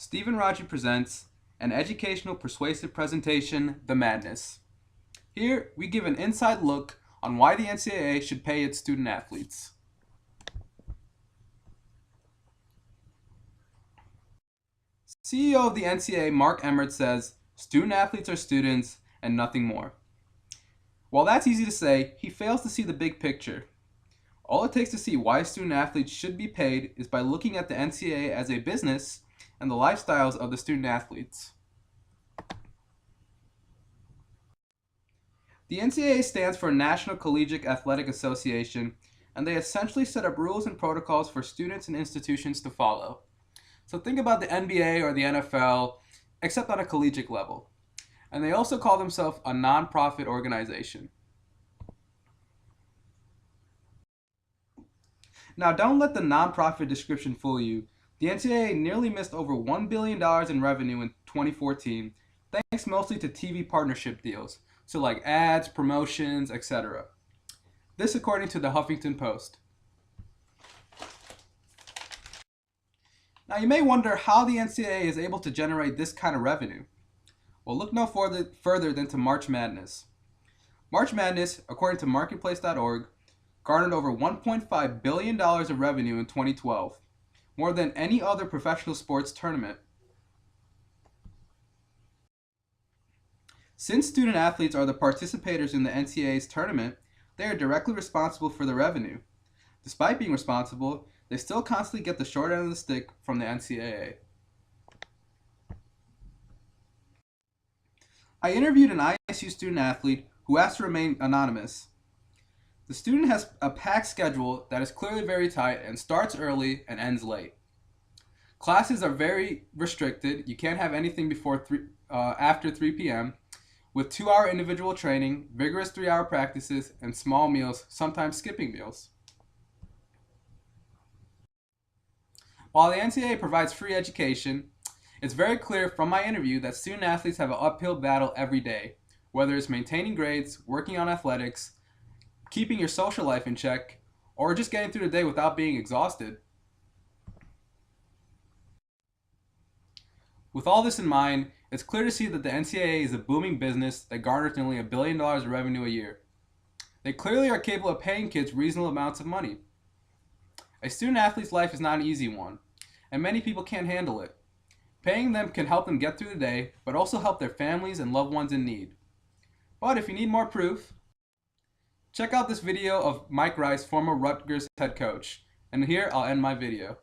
Stephen Raji presents an educational persuasive presentation, The Madness. Here, we give an inside look on why the NCAA should pay its student athletes. CEO of the NCAA, Mark Emmert, says, student athletes are students and nothing more. While that's easy to say, he fails to see the big picture. All it takes to see why student athletes should be paid is by looking at the NCAA as a business and the lifestyles of the student athletes. The NCAA stands for National Collegiate Athletic Association, and they essentially set up rules and protocols for students and institutions to follow. So think about the NBA or the NFL, except on a collegiate level. And they also call themselves a non-profit organization. Now, don't let the non-profit description fool you. The NCAA nearly missed over $1 billion in revenue in 2014, thanks mostly to TV partnership deals, so like ads, promotions, etc. This according to the Huffington Post. Now, you may wonder how the NCAA is able to generate this kind of revenue. Well, look no further than to March Madness. March Madness, according to Marketplace.org, garnered over $1.5 billion of revenue in 2012, more than any other professional sports tournament. Since student athletes are the participators in the NCAA's tournament, they are directly responsible for the revenue. Despite being responsible, they still constantly get the short end of the stick from the NCAA. I interviewed an ISU student athlete who asked to remain anonymous. The student has a packed schedule that is clearly very tight and starts early and ends late. Classes are very restricted. You can't have anything after 3 p.m. with 2-hour individual training, vigorous 3-hour practices, and small meals, sometimes skipping meals. While the NCAA provides free education, it's very clear from my interview that student athletes have an uphill battle every day, whether it's maintaining grades, working on athletics, keeping your social life in check, or just getting through the day without being exhausted. With all this in mind, it's clear to see that the NCAA is a booming business that garners nearly $1 billion of revenue a year. They clearly are capable of paying kids reasonable amounts of money. A student athlete's life is not an easy one, and many people can't handle it. Paying them can help them get through the day, but also help their families and loved ones in need. But if you need more proof, check out this video of Mike Rice, former Rutgers head coach. And here I'll end my video.